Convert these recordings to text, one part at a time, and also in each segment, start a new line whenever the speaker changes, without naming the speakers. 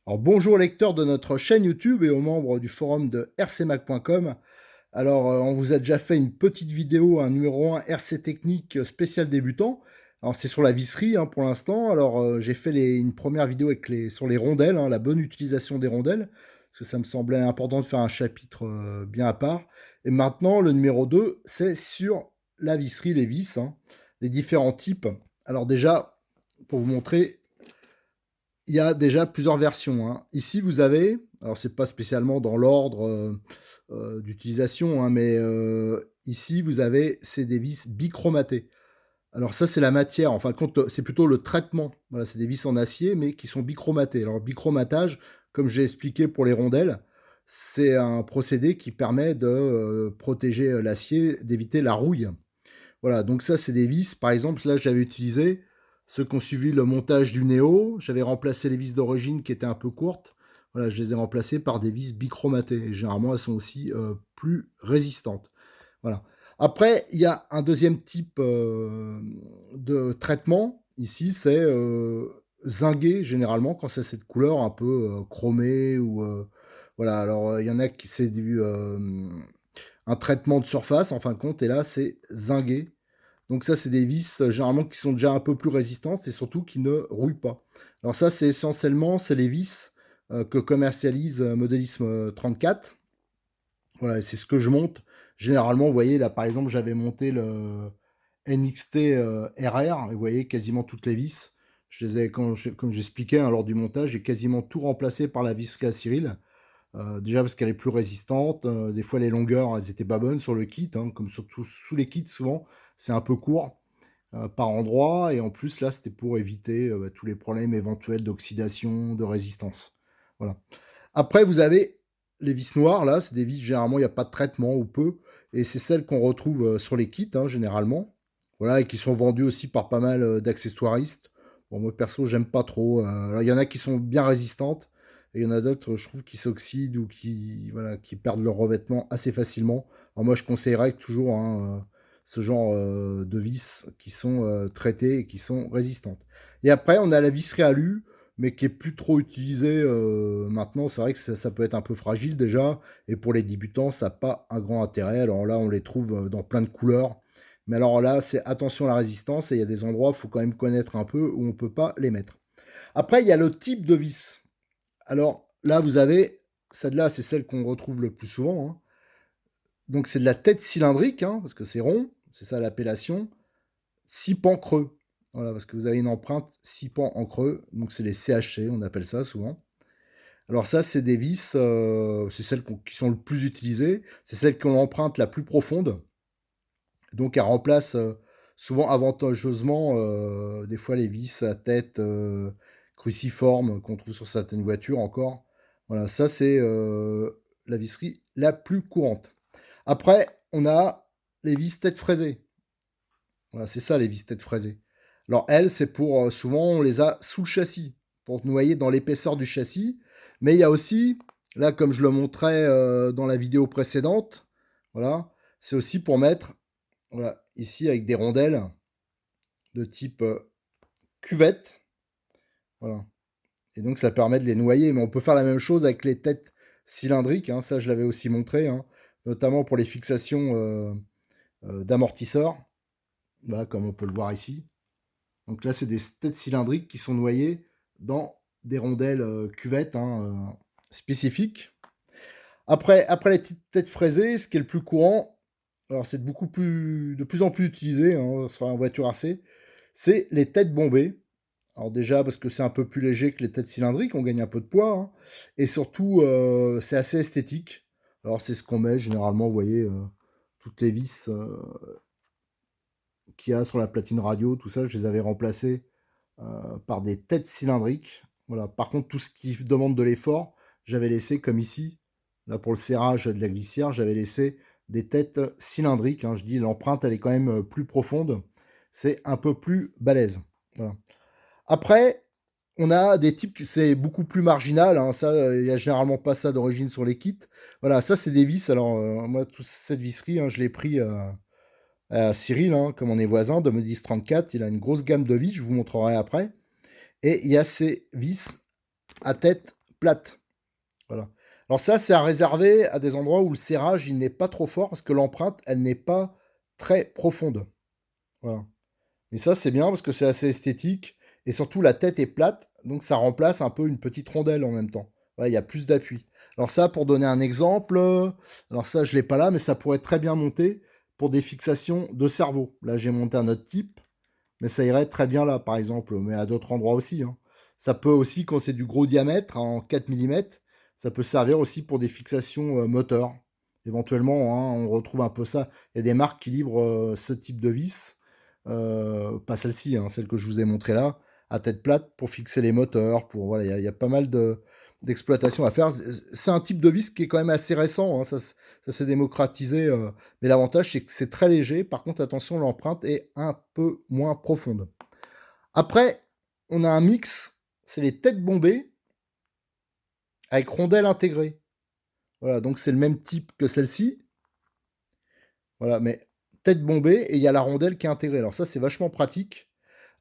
Alors bonjour aux lecteurs de notre chaîne YouTube et aux membres du forum de rcmac.com. Alors on vous a déjà fait une petite vidéo, un numéro 1 RC Technique spécial débutant. Alors c'est sur la visserie hein, pour l'instant. Alors j'ai fait une première vidéo sur les rondelles, hein, la bonne utilisation des rondelles, parce que ça me semblait important de faire un chapitre bien à part. Et maintenant le numéro 2, c'est sur la visserie, les vis, hein, les différents types. Alors déjà, pour vous montrer, il y a déjà plusieurs versions, hein. Ici, vous avez, alors c'est pas spécialement dans l'ordre d'utilisation, hein, mais ici, vous avez, c'est des vis bichromatées. Alors ça, c'est la matière. En fin de compte, c'est plutôt le traitement. Voilà, c'est des vis en acier, mais qui sont bichromatées. Alors, bichromatage, comme j'ai expliqué pour les rondelles, c'est un procédé qui permet de protéger l'acier, d'éviter la rouille. Voilà, donc ça, c'est des vis. Par exemple, là, j'avais utilisé ceux qui ont suivi le montage du Néo. J'avais remplacé les vis d'origine qui étaient un peu courtes. Voilà, je les ai remplacées par des vis bichromatées. Et généralement, elles sont aussi plus résistantes. Voilà. Après, il y a un deuxième type de traitement. Ici, c'est zingué, généralement, quand c'est cette couleur un peu chromée. Ou, voilà, alors il y en a qui c'est un traitement de surface, en fin de compte, et là, c'est zingué. Donc ça, c'est des vis généralement qui sont déjà un peu plus résistantes et surtout qui ne rouillent pas. Alors ça, c'est essentiellement, c'est les vis que commercialise Modélisme 34. Voilà, c'est ce que je monte. Généralement, vous voyez, là, par exemple, j'avais monté le NXT RR, et vous voyez, quasiment toutes les vis. Je les ai, comme j'expliquais hein, lors du montage, j'ai quasiment tout remplacé par la vis Cyril. Déjà parce qu'elle est plus résistante. Des fois, les longueurs, elles étaient pas bonnes sur le kit, hein, comme surtout sous les kits, souvent, c'est un peu court par endroit. Et en plus, là, c'était pour éviter tous les problèmes éventuels d'oxydation, de résistance. Voilà. Après, vous avez les vis noires, là, c'est des vis, généralement, il n'y a pas de traitement ou peu. Et c'est celles qu'on retrouve sur les kits, hein, généralement. Voilà, et qui sont vendues aussi par pas mal d'accessoiristes. Bon, moi, perso, j'aime pas trop. Alors, il y en a qui sont bien résistantes. Et il y en a d'autres, je trouve, qui s'oxydent ou voilà, qui perdent leur revêtement assez facilement. Alors moi, je conseillerais toujours hein, ce genre de vis qui sont traitées et qui sont résistantes. Et après, on a la visserie alu, mais qui est plus trop utilisée maintenant. C'est vrai que ça peut être un peu fragile déjà. Et pour les débutants, ça n'a pas un grand intérêt. Alors là, on les trouve dans plein de couleurs. Mais alors là, c'est attention à la résistance. Et il y a des endroits, il faut quand même connaître un peu où on ne peut pas les mettre. Après, il y a le type de vis. Alors là, vous avez, celle-là, c'est celle qu'on retrouve le plus souvent, hein. Donc c'est de la tête cylindrique, hein, parce que c'est rond, c'est ça l'appellation. 6 pans creux. Voilà, parce que vous avez une empreinte 6 pans en creux, donc c'est les CHC, on appelle ça souvent. Alors ça, c'est des vis, c'est celles qui sont le plus utilisées, c'est celles qui ont l'empreinte la plus profonde. Donc elles remplacent souvent avantageusement des fois les vis à tête cruciforme qu'on trouve sur certaines voitures encore. Voilà, ça c'est la visserie la plus courante. Après, on a les vis tête fraisée. Voilà, c'est ça les vis tête fraisée. Alors elles, c'est pour souvent on les a sous le châssis pour noyer dans l'épaisseur du châssis. Mais il y a aussi, là comme je le montrais dans la vidéo précédente, voilà, c'est aussi pour mettre voilà, ici avec des rondelles de type cuvette. Voilà. Et donc ça permet de les noyer. Mais on peut faire la même chose avec les têtes cylindriques, hein, ça je l'avais aussi montré, hein, notamment pour les fixations d'amortisseurs. Voilà, comme on peut le voir ici. Donc là, c'est des têtes cylindriques qui sont noyées dans des rondelles cuvettes hein, spécifiques. Après les têtes fraisées, ce qui est le plus courant, alors c'est de plus en plus utilisé hein, sur la voiture AC, c'est les têtes bombées. Alors déjà parce que c'est un peu plus léger que les têtes cylindriques, on gagne un peu de poids, hein, et surtout c'est assez esthétique. Alors c'est ce qu'on met généralement, vous voyez, toutes les vis qu'il y a sur la platine radio, tout ça, je les avais remplacées par des têtes cylindriques. Voilà. Par contre, tout ce qui demande de l'effort, j'avais laissé comme ici Là, pour le serrage de la glissière, j'avais laissé des têtes cylindriques, hein. Je dis l'empreinte, elle est quand même plus profonde. C'est un peu plus balèze. Voilà. Après, on a des types qui c'est beaucoup plus marginal, hein. Ça, il y a généralement pas ça d'origine sur les kits. Voilà, ça c'est des vis. Alors, moi, toute cette visserie, hein, je l'ai pris à Cyril, hein, comme on est voisins, de Modis 34. Il a une grosse gamme de vis, je vous montrerai après. Et il y a ces vis à tête plate. Voilà. Alors ça, c'est à réserver à des endroits où le serrage, il n'est pas trop fort, parce que l'empreinte, elle n'est pas très profonde. Voilà. Et ça, c'est bien, parce que c'est assez esthétique, et surtout, la tête est plate, donc ça remplace un peu une petite rondelle en même temps. Voilà, il y a plus d'appui. Alors ça, pour donner un exemple, alors ça, je l'ai pas là, mais ça pourrait être très bien monté pour des fixations de cerveau. Là, j'ai monté un autre type, mais ça irait très bien là, par exemple, mais à d'autres endroits aussi, hein. Ça peut aussi, quand c'est du gros diamètre, en 4 mm, ça peut servir aussi pour des fixations moteurs. Éventuellement, hein, on retrouve un peu ça. Il y a des marques qui livrent ce type de vis, pas celle-ci, hein, celle que je vous ai montrée là, à tête plate, pour fixer les moteurs, pour voilà, il y a pas mal d'exploitation à faire. C'est un type de vis qui est quand même assez récent, hein, ça s'est démocratisé, mais l'avantage c'est que c'est très léger. Par contre, attention, l'empreinte est un peu moins profonde. Après, on a un mix, c'est les têtes bombées avec rondelles intégrées. Voilà, donc c'est le même type que celle-ci. Voilà, mais tête bombée et il y a la rondelle qui est intégrée. Alors ça, c'est vachement pratique.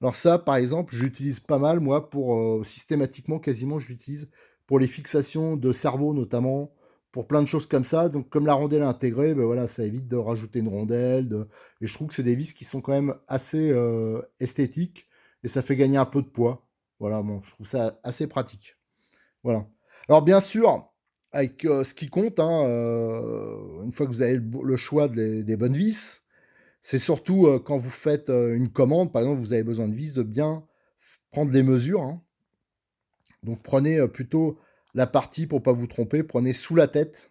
Alors ça, par exemple, j'utilise pas mal, moi, pour systématiquement, quasiment, je l'utilise pour les fixations de cerveau, notamment, pour plein de choses comme ça. Donc, comme la rondelle est intégrée, ben voilà, ça évite de rajouter une rondelle. Et je trouve que c'est des vis qui sont quand même assez esthétiques et ça fait gagner un peu de poids. Voilà, bon, je trouve ça assez pratique. Voilà. Alors, bien sûr, avec ce qui compte, hein, une fois que vous avez le choix des bonnes vis, c'est surtout quand vous faites une commande, par exemple, vous avez besoin de vis, de bien prendre les mesures, hein. Donc prenez plutôt la partie, pour pas vous tromper, prenez sous la tête,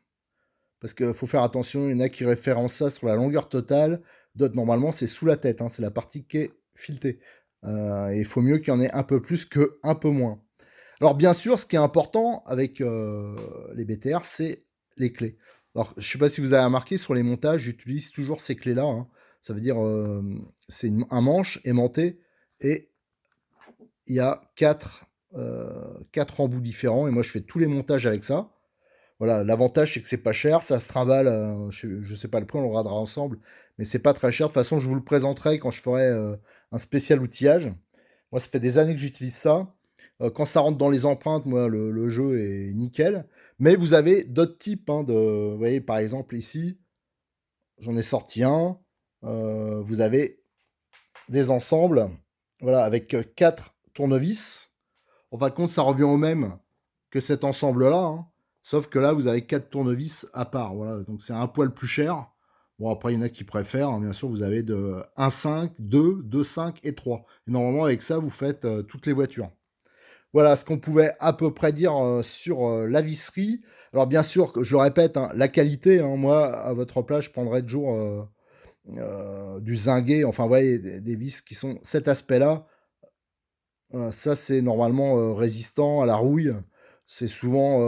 parce qu'il faut faire attention, il y en a qui référencent ça sur la longueur totale, d'autres normalement c'est sous la tête, hein, c'est la partie qui est filetée. Et il faut mieux qu'il y en ait un peu plus que un peu moins. Alors bien sûr, ce qui est important avec les BTR, c'est les clés. Alors je ne sais pas si vous avez remarqué, sur les montages, j'utilise toujours ces clés-là, hein. Ça veut dire c'est un manche aimanté et il y a quatre embouts différents et moi je fais tous les montages avec ça. Voilà, l'avantage c'est que c'est pas cher, ça se trimballe, je sais pas le prix, on le regardera ensemble, mais c'est pas très cher. De toute façon, je vous le présenterai quand je ferai un spécial outillage. Moi, ça fait des années que j'utilise ça. Quand ça rentre dans les empreintes, moi, le jeu est nickel. Mais vous avez d'autres types, hein, vous voyez, par exemple, ici, j'en ai sorti un. Vous avez des ensembles, voilà, avec 4 tournevis. En fin de compte, ça revient au même que cet ensemble-là, hein. Sauf que là, vous avez 4 tournevis à part. Voilà, donc c'est un poil plus cher. Bon, après, il y en a qui préfèrent, hein. Bien sûr, vous avez de 1,5, 2, 2,5 et 3. Et normalement, avec ça, vous faites toutes les voitures. Voilà ce qu'on pouvait à peu près dire sur la visserie. Alors, bien sûr, je le répète, hein, la qualité, hein, moi, à votre place, je prendrais toujours du zinguet. Enfin, vous voyez, des vis qui sont cet aspect-là. Voilà, ça, c'est normalement résistant à la rouille. C'est souvent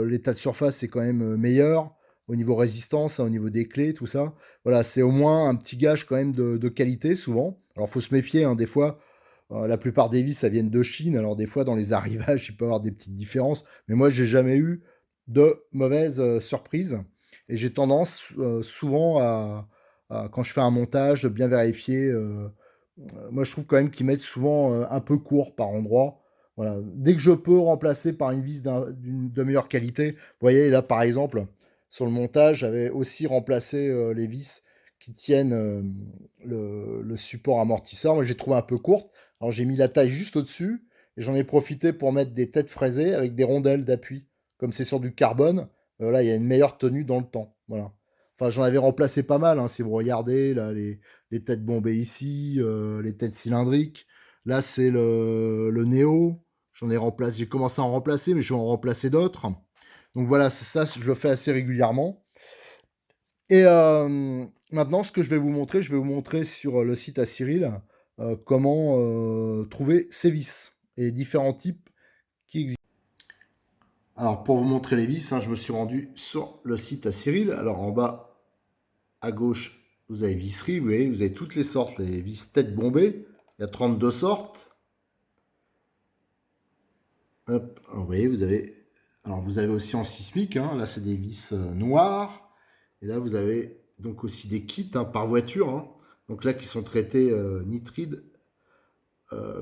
l'état de surface, c'est quand même meilleur au niveau résistance, hein, au niveau des clés, tout ça. Voilà, c'est au moins un petit gage quand même de qualité, souvent. Alors, faut se méfier, hein, des fois, la plupart des vis, ça viennent de Chine. Alors, des fois, dans les arrivages, il peut y avoir des petites différences. Mais moi, j'ai jamais eu de mauvaises surprises. Et j'ai tendance souvent quand je fais un montage, de bien vérifier. Moi, je trouve quand même qu'ils mettent souvent un peu court par endroit. Voilà. Dès que je peux remplacer par une vis de meilleure qualité, vous voyez là par exemple, sur le montage, j'avais aussi remplacé les vis qui tiennent le support amortisseur, mais j'ai trouvé un peu courte. Alors j'ai mis la taille juste au-dessus et j'en ai profité pour mettre des têtes fraisées avec des rondelles d'appui. Comme c'est sur du carbone, là il y a une meilleure tenue dans le temps. Voilà. Enfin, j'en avais remplacé pas mal, hein, si vous regardez là les têtes bombées ici, les têtes cylindriques. Là, c'est le Néo. J'ai commencé à en remplacer, mais je vais en remplacer d'autres. Donc voilà, ça, je le fais assez régulièrement. Et maintenant, ce que je vais vous montrer sur le site à Cyril comment trouver ces vis et les différents types qui existent. Alors, pour vous montrer les vis, hein, je me suis rendu sur le site à Cyril. Alors, en bas, à gauche, vous avez visserie. Vous voyez, vous avez toutes les sortes. Les vis tête bombée. Il y a 32 sortes. Hop, vous voyez, vous avez... Alors, vous avez aussi en sismique. Hein, là, c'est des vis noires. Et là, vous avez donc aussi des kits hein, par voiture. Hein. Donc là, qui sont traités nitride,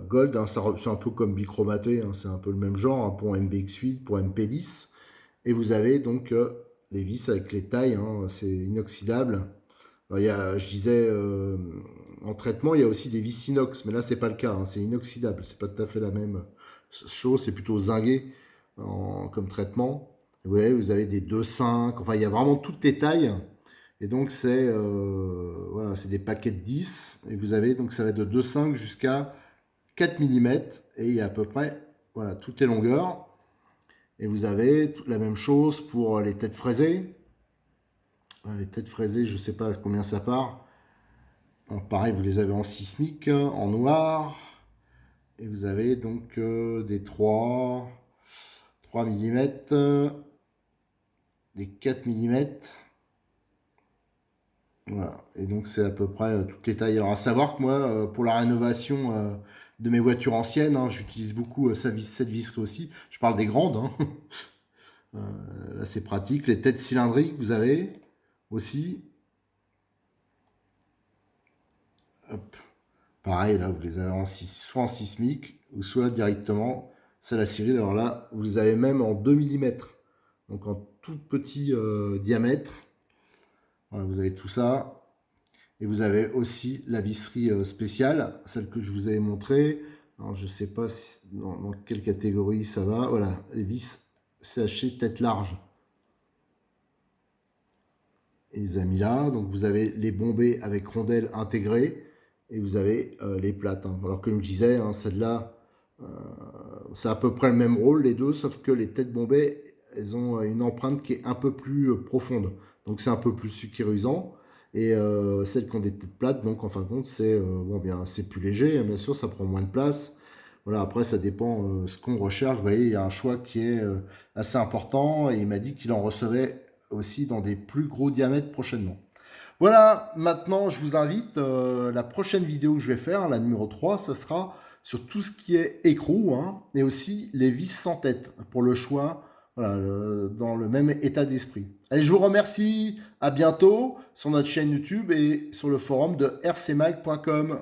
gold. Hein, c'est un peu comme bichromaté. Hein, c'est un peu le même genre hein, pour MBX8, pour MP10. Et vous avez donc les vis avec les tailles. Hein, c'est inoxydable. Alors, il y a, je disais, en traitement, il y a aussi des vis inox. Mais là, c'est pas le cas. Hein, c'est inoxydable. C'est pas tout à fait la même chose. C'est plutôt zingué comme traitement. Vous voyez, vous avez des 2,5. Enfin, il y a vraiment toutes les tailles. Et donc, c'est voilà, c'est des paquets de 10. Et vous avez, donc, ça va de 2,5 jusqu'à 4 mm. Et il y a à peu près, voilà, toutes les longueurs. Et vous avez la même chose pour les têtes fraisées. Les têtes fraisées, je ne sais pas combien ça part. Donc, pareil, vous les avez en sismique, en noir. Et vous avez donc des 3 mm, des 4 mm. Voilà. Et donc, c'est à peu près toutes les tailles. Alors, à savoir que moi, pour la rénovation de mes voitures anciennes, hein, j'utilise beaucoup cette visserie aussi. Je parle des grandes. Hein. Là, c'est pratique. Les têtes cylindriques, vous avez aussi. Hop. Pareil, là, vous les avez soit en sismique, ou soit directement, c'est la Cyril. Alors là, vous les avez même en 2 mm. Donc, en tout petit diamètre. Voilà, vous avez tout ça. Et vous avez aussi la visserie spéciale, celle que je vous avais montrée. Alors, je ne sais pas dans quelle catégorie ça va. Voilà, les vis CHC tête large. Et les a mis là. Donc, vous avez les bombées avec rondelles intégrées. Et vous avez les plates. Hein. Alors, comme je disais, hein, celle-là, c'est à peu près le même rôle, les deux, sauf que les têtes bombées, elles ont une empreinte qui est un peu plus profonde. Donc, c'est un peu plus sécurisant. Et celles qui ont des têtes plates, donc en fin de compte, c'est bon, bien, c'est plus léger, hein, bien sûr, ça prend moins de place. Voilà, après, ça dépend ce qu'on recherche. Vous voyez, il y a un choix qui est assez important et il m'a dit qu'il en recevait aussi dans des plus gros diamètres prochainement. Voilà, maintenant, je vous invite, la prochaine vidéo que je vais faire, la numéro 3, ça sera sur tout ce qui est écrou hein, et aussi les vis sans tête pour le choix voilà, dans le même état d'esprit. Allez, je vous remercie. À bientôt sur notre chaîne YouTube et sur le forum de rcmag.com.